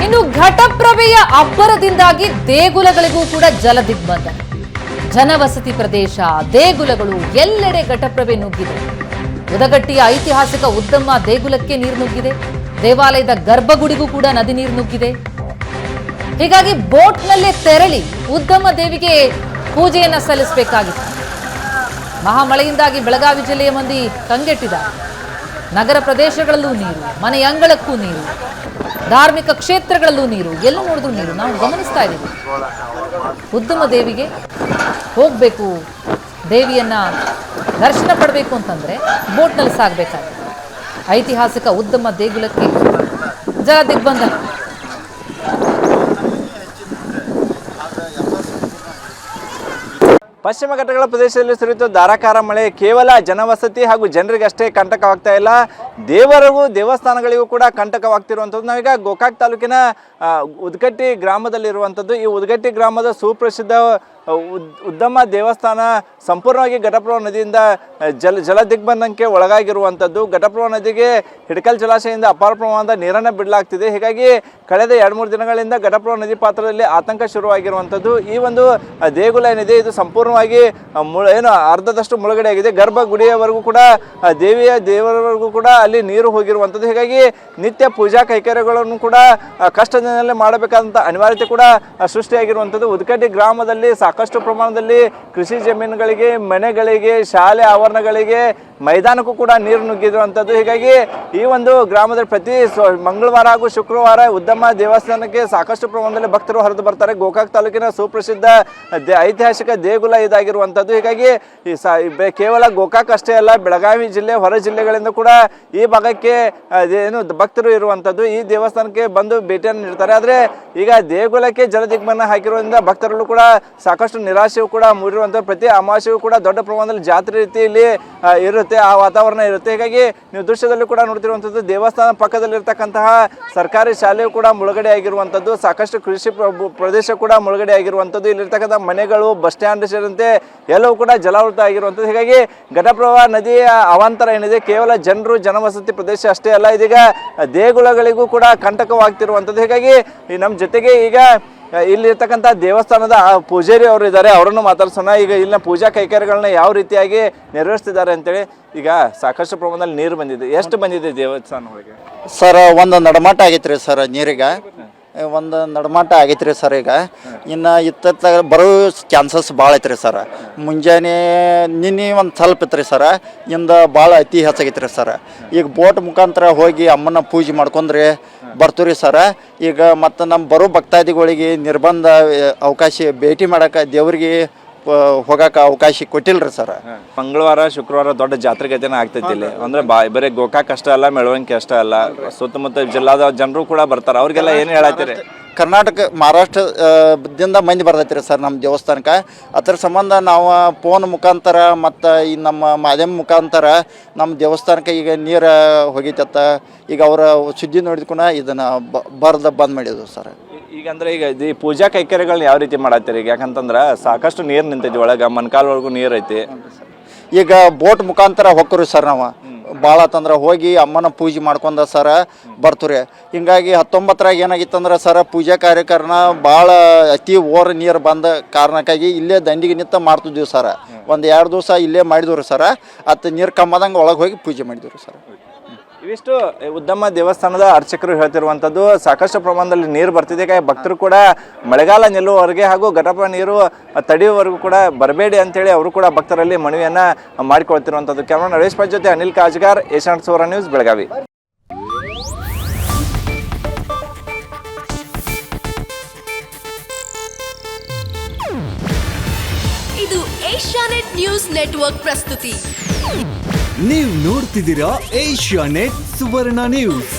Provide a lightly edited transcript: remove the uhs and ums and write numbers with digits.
ಇನ್ನು ಘಟಪ್ರಭೆಯ ಅಬ್ಬರದಿಂದಾಗಿ ದೇಗುಲಗಳಿಗೂ ಕೂಡ ಜಲ ದಿಗ್ಬಂಧನ. ಜನವಸತಿ ಪ್ರದೇಶ, ದೇಗುಲಗಳು ಎಲ್ಲೆಡೆ ಘಟಪ್ರಭೆ ನುಗ್ಗಿದೆ. ಉದಗಟ್ಟಿಯ ಐತಿಹಾಸಿಕ ಉದ್ದಮ್ಮ ದೇಗುಲಕ್ಕೆ ನೀರು ನುಗ್ಗಿದೆ. ದೇವಾಲಯದ ಗರ್ಭಗುಡಿಗೂ ಕೂಡ ನದಿ ನೀರು ನುಗ್ಗಿದೆ. ಹೀಗಾಗಿ ಬೋಟ್ನಲ್ಲೇ ತೆರಳಿ ಉದ್ದಮ್ಮ ದೇವಿಗೆ ಪೂಜೆಯನ್ನ ಸಲ್ಲಿಸಬೇಕಾಗಿತ್ತು. ಮಹಾಮಳೆಯಿಂದಾಗಿ ಬೆಳಗಾವಿ ಜಿಲ್ಲೆಯ ಮಂದಿ ಕಂಗೆಟ್ಟಿದ್ದಾರೆ. ನಗರ ಪ್ರದೇಶಗಳಲ್ಲೂ ನೀರು, ಮನೆ ಅಂಗಳಕ್ಕೂ ನೀರು, ಧಾರ್ಮಿಕ ಕ್ಷೇತ್ರಗಳಲ್ಲೂ ನೀರು, ಎಲ್ಲ ನೋಡಿದ್ರು ನೀರು. ನಾವು ಗಮನಿಸ್ತಾ ಇದ್ದೀವಿ. ಉದ್ದಮ ದೇವಿಗೆ ಹೋಗಬೇಕು, ದೇವಿಯನ್ನ ದರ್ಶನ ಪಡಬೇಕು ಅಂತಂದ್ರೆ ಬೋಟ್ನಲ್ಲಿ ಸಾಗಬೇಕಾಗಿದೆ. ಐತಿಹಾಸಿಕ ಉದ್ದಮ ದೇಗುಲಕ್ಕೆ ಜಲ ದಿಗ್ಬಂಧನ. ಪಶ್ಚಿಮ ಘಟ್ಟಗಳ ಪ್ರದೇಶದಲ್ಲಿ ಸುರಿಯುತ್ತ ಧಾರಾಕಾರ ಮಳೆ ಕೇವಲ ಜನವಸತಿ ಹಾಗೂ ಜನರಿಗಷ್ಟೇ ಕಂಟಕವಾಗ್ತಾ ಇಲ್ಲ, ದೇವರಿಗೂ ದೇವಸ್ಥಾನಗಳಿಗೂ ಕೂಡ ಕಂಟಕವಾಗ್ತಿರುವಂಥದ್ದು. ನಾವೀಗ ಗೋಕಾಕ್ ತಾಲೂಕಿನ ಉದಗಟ್ಟಿ ಗ್ರಾಮದಲ್ಲಿರುವಂಥದ್ದು. ಈ ಉದಗಟ್ಟಿ ಗ್ರಾಮದ ಸುಪ್ರಸಿದ್ಧ ಉದ್ದಮ್ಮ ದೇವಸ್ಥಾನ ಸಂಪೂರ್ಣವಾಗಿ ಘಟಪ್ರಭಾ ನದಿಯಿಂದ ಜಲ ದಿಗ್ಬಂಧನಕ್ಕೆ ಒಳಗಾಗಿರುವಂಥದ್ದು. ಘಟಪ್ರಭಾ ನದಿಗೆ ಹಿಡಕಲ್ ಜಲಾಶಯದಿಂದ ಅಪಾರ ಪ್ರಮಾಣದ ನೀರನ್ನು ಬಿಡಲಾಗ್ತಿದೆ. ಹೀಗಾಗಿ ಕಳೆದ 2-3 ದಿನಗಳಿಂದ ಘಟಪ್ರಭಾ ನದಿ ಪಾತ್ರದಲ್ಲಿ ಆತಂಕ ಶುರುವಾಗಿರುವಂಥದ್ದು. ಈ ಒಂದು ದೇಗುಲ ಏನಿದೆ ಇದು ಸಂಪೂರ್ಣವಾಗಿ ಅರ್ಧದಷ್ಟು ಮುಳುಗಡೆ ಆಗಿದೆ. ಗರ್ಭಗುಡಿಯವರೆಗೂ ಕೂಡ ದೇವರವರೆಗೂ ಕೂಡ ಅಲ್ಲಿ ನೀರು ಹೋಗಿರುವಂಥದ್ದು. ಹೀಗಾಗಿ ನಿತ್ಯ ಪೂಜಾ ಕೈಕರ್ಯಗಳನ್ನು ಕೂಡ ಕಷ್ಟದಿಂದಲೇ ಮಾಡಬೇಕಾದಂಥ ಅನಿವಾರ್ಯತೆ ಕೂಡ ಸೃಷ್ಟಿಯಾಗಿರುವಂಥದ್ದು. ಉದಗಟ್ಟಿ ಗ್ರಾಮದಲ್ಲಿ ಸಾಕಷ್ಟು ಪ್ರಮಾಣದಲ್ಲಿ ಕೃಷಿ ಜಮೀನುಗಳಿಗೆ, ಮನೆಗಳಿಗೆ, ಶಾಲೆ ಆವರಣಗಳಿಗೆ, ಮೈದಾನಕ್ಕೂ ಕೂಡ ನೀರು ನುಗ್ಗಿರುವಂಥದ್ದು. ಹೀಗಾಗಿ ಈ ಒಂದು ಗ್ರಾಮದಲ್ಲಿ ಪ್ರತಿ ಮಂಗಳವಾರ ಹಾಗೂ ಶುಕ್ರವಾರ ಉದ್ದಮ್ಮ ದೇವಸ್ಥಾನಕ್ಕೆ ಸಾಕಷ್ಟು ಪ್ರಮಾಣದಲ್ಲಿ ಭಕ್ತರು ಹರಿದು ಬರ್ತಾರೆ. ಗೋಕಾಕ್ ತಾಲೂಕಿನ ಸುಪ್ರಸಿದ್ಧ ಐತಿಹಾಸಿಕ ದೇಗುಲ ಇದಾಗಿರುವಂಥದ್ದು. ಹೀಗಾಗಿ ಕೇವಲ ಗೋಕಾಕ್ ಅಷ್ಟೇ ಅಲ್ಲ, ಬೆಳಗಾವಿ ಜಿಲ್ಲೆ ಹೊರ ಜಿಲ್ಲೆಗಳಿಂದ ಕೂಡ ಈ ಭಾಗಕ್ಕೆ ಭಕ್ತರು ಇರುವಂಥದ್ದು. ಈ ದೇವಸ್ಥಾನಕ್ಕೆ ಬಂದು ಭೇಟಿಯನ್ನು ನೀಡ್ತಾರೆ. ಆದರೆ ಈಗ ದೇಗುಲಕ್ಕೆ ಜಲ ದಿಗ್ಬಂಧನ ಹಾಕಿರೋದ್ರಿಂದ ಭಕ್ತರಲ್ಲೂ ಕೂಡ ಸಾಕಷ್ಟು ನಿರಾಶೆಯೂ ಕೂಡ ಮೂಡಿರುವಂಥದ್ದು. ಪ್ರತಿ ಅಮಾವಾಸ್ಯೆಯೂ ಕೂಡ ದೊಡ್ಡ ಪ್ರಮಾಣದಲ್ಲಿ ಜಾತ್ರೆ ರೀತಿಯಲ್ಲಿ ಇರುತ್ತೆ, ಆ ವಾತಾವರಣ ಇರುತ್ತೆ. ಹೀಗಾಗಿ ನೀವು ದೃಶ್ಯದಲ್ಲಿ ಕೂಡ ನೋಡ್ತಿರುವಂಥದ್ದು ದೇವಸ್ಥಾನ ಪಕ್ಕದಲ್ಲಿರ್ತಕ್ಕಂತಹ ಸರ್ಕಾರಿ ಶಾಲೆಯು ಕೂಡ ಮುಳುಗಡೆ ಆಗಿರುವಂಥದ್ದು. ಸಾಕಷ್ಟು ಕೃಷಿ ಪ್ರದೇಶ ಕೂಡ ಮುಳುಗಡೆ ಆಗಿರುವಂಥದ್ದು. ಇಲ್ಲಿರ್ತಕ್ಕಂಥ ಮನೆಗಳು, ಬಸ್ ಸ್ಟ್ಯಾಂಡ್ ಸೇರಿದಂತೆ ಎಲ್ಲವೂ ಕೂಡ ಜಲಾವೃತ ಆಗಿರುವಂಥದ್ದು. ಹೀಗಾಗಿ ಘಟಪ್ರಭಾ ನದಿಯ ಅವಾಂತರ ಏನಿದೆ ಕೇವಲ ಜನರು, ಜನವಸತಿ ಪ್ರದೇಶ ಅಷ್ಟೇ ಅಲ್ಲ, ಇದೀಗ ದೇಗುಲಗಳಿಗೂ ಕೂಡ ಕಂಟಕವಾಗ್ತಿರುವಂಥದ್ದು. ಹೀಗಾಗಿ ನಮ್ಮ ಜೊತೆಗೆ ಈಗ ಇಲ್ಲಿರ್ತಕ್ಕಂಥ ದೇವಸ್ಥಾನದ ಪೂಜಾರಿ ಅವರು ಇದ್ದಾರೆ, ಅವರನ್ನು ಮಾತಾಡ್ಸೋಣ. ಈಗ ಇಲ್ಲಿನ ಪೂಜಾ ಕೈಕರ್ಯಗಳನ್ನ ಯಾವ ರೀತಿಯಾಗಿ ನೆರವೇರಿಸ್ತಿದ್ದಾರೆ ಅಂತೇಳಿ. ಈಗ ಸಾಕಷ್ಟು ಪ್ರಮಾಣದಲ್ಲಿ ನೀರು ಬಂದಿದೆ, ಎಷ್ಟು ಬಂದಿದೆ ದೇವಸ್ಥಾನ ಒಳಗೆ? ಸರ್ ಒಂದು ನಡಮಾಟ ಆಗೈತ್ರಿ ಸರ್, ನೀರಿಗೆ ಒಂದು ನಡಮಾಟ ಆಗೈತ್ರಿ ಸರ್. ಈಗ ಇನ್ನು ಇತ್ತ ಬರೋ ಚಾನ್ಸಸ್ ಭಾಳ ಐತ್ರಿ ಸರ್. ಮುಂಜಾನೆ ನಿನ್ನೆ ಒಂದು ಸ್ವಲ್ಪ ಇತ್ತು ರೀ ಸರ, ಇಂದ ಭಾಳ ಅತಿ ಹೆಚ್ಚಾಗೈತ್ರಿ ಸರ್. ಈಗ ಬೋಟ್ ಮುಖಾಂತರ ಹೋಗಿ ಅಮ್ಮನ ಪೂಜೆ ಮಾಡ್ಕೊಂಡ್ರಿ ಬರ್ತೀವಿ ರೀ ಸರ. ಈಗ ಮತ್ತು ನಮ್ಮ ಬರೋ ಭಕ್ತಾದಿಗಳಿಗೆ ನಿರ್ಬಂಧ ಅವಕಾಶ ಭೇಟಿ ಮಾಡೋಕೆ ದೇವ್ರಿಗೆ ಹೋಗಕ್ಕೆ ಅವಕಾಶ ಕೊಟ್ಟಿಲ್ರಿ ಸರ್. ಮಂಗಳವಾರ ಶುಕ್ರವಾರ ದೊಡ್ಡ ಜಾತ್ರೆಗತೆನ ಆಗ್ತೈತಿ ಇಲ್ಲಿ. ಅಂದ್ರೆ ಬರೀ ಗೋಕಾಕ್ ಅಷ್ಟೇ ಅಲ್ಲ, ಮೆಳವಂಕಿ ಅಷ್ಟೇ ಅಲ್ಲ, ಸುತ್ತಮುತ್ತ ಜಿಲ್ಲಾದ ಜನರು ಕೂಡ ಬರ್ತಾರೆ. ಅವ್ರಿಗೆಲ್ಲ ಏನು ಹೇಳತ್ತೀರಿ? ಕರ್ನಾಟಕ, ಮಹಾರಾಷ್ಟ್ರದಿಂದ ಮಂದಿ ಬರ್ತೈತಿ ರೀ ಸರ್ ನಮ್ಮ ದೇವಸ್ಥಾನಕ್ಕೆ. ಅದರ ಸಂಬಂಧ ನಾವು ಫೋನ್ ಮುಖಾಂತರ ಮತ್ತು ಈ ನಮ್ಮ ಮಾಧ್ಯಮ ಮುಖಾಂತರ ನಮ್ಮ ದೇವಸ್ಥಾನಕ್ಕೆ ಈಗ ನೀರು ಹೋಗಿತ್ತ. ಈಗ ಅವರ ಸುದ್ದಿ ನೋಡಿದ್ಕೊಂಡು ಇದನ್ನು ಬಂದ್ ಮಾಡಿದ್ವು ಸರ್. ಈಗ ಅಂದ್ರೆ ಈಗ ಈ ಪೂಜಾ ಕೈಕರ್ಯಗಳನ್ನ ಯಾವ ರೀತಿ ಮಾಡತ್ತೀರಿ? ಈಗ ಯಾಕಂತಂದ್ರೆ ಸಾಕಷ್ಟು ನೀರು ನಿಂತೈತಿ ಒಳಗೆ, ಮೊಣಕಾಲ್ವರೆಗೂ ನೀರು ಐತಿ. ಈಗ ಬೋಟ್ ಮುಖಾಂತರ ಹೋಗ್ರಿ ಸರ್. ನಾವು ಭಾಳ ತಂದ್ರೆ ಹೋಗಿ ಅಮ್ಮನ ಪೂಜೆ ಮಾಡ್ಕೊಂಡ ಸರ ಬರ್ತೀರಿ. ಹಿಂಗಾಗಿ 19ರಾಗ ಏನಾಗಿತ್ತಂದ್ರೆ ಸರ, ಪೂಜಾ ಕಾರ್ಯಕ್ರಮ ಭಾಳ ಅತಿ ಓರ್ ನೀರು ಬಂದ ಕಾರಣಕ್ಕಾಗಿ ಇಲ್ಲೇ ದಂಡಿಗೆ ನಿಂತ ಮಾಡ್ತಿದ್ವಿ ಸರ. ಒಂದು 2 ದಿವಸ ಇಲ್ಲೇ ಮಾಡಿದ್ವಿ ಸರ. ಅದು ನೀರು ಕಮ್ಮದಂಗೆ ಒಳಗೆ ಹೋಗಿ ಪೂಜೆ ಮಾಡಿದ್ವಿ ಸರ್. ಇವಿಷ್ಟು ಉದ್ದಮ್ಮ ದೇವಸ್ಥಾನದ ಅರ್ಚಕರು ಹೇಳ್ತಿರುವಂಥದ್ದು. ಸಾಕಷ್ಟು ಪ್ರಮಾಣದಲ್ಲಿ ನೀರು ಬರ್ತಿದೆ. ಭಕ್ತರು ಕೂಡ ಮಳೆಗಾಲ ನಿಲ್ಲುವವರೆಗೆ ಹಾಗೂ ಘಟಪ್ರಭಾ ನೀರು ತಡೆಯುವವರೆಗೂ ಕೂಡ ಬರಬೇಡಿ ಅಂತೇಳಿ ಅವರು ಕೂಡ ಭಕ್ತರಲ್ಲಿ ಮನವಿಯನ್ನು ಮಾಡಿಕೊಳ್ತಿರುವಂಥದ್ದು. ಕ್ಯಾಮರಾ ನರೇಶ್ ಪಟ್ ಜೊತೆ ಅನಿಲ್ ಕಾಜ್ಗಾರ್, ಏಷ್ಯಾನೆಟ್ ಸುವರ್ಣ ನ್ಯೂಸ್, ಬೆಳಗಾವಿ. ಇದು ಏಷ್ಯಾನೆಟ್ ನ್ಯೂಸ್ ನೆಟ್ವರ್ಕ್ ಪ್ರಸ್ತುತಿ. ನೀವು ನೋಡ್ತಿದ್ದೀರಾ ಏಷ್ಯಾನೆಟ್ ಸುವರ್ಣ ನ್ಯೂಸ್.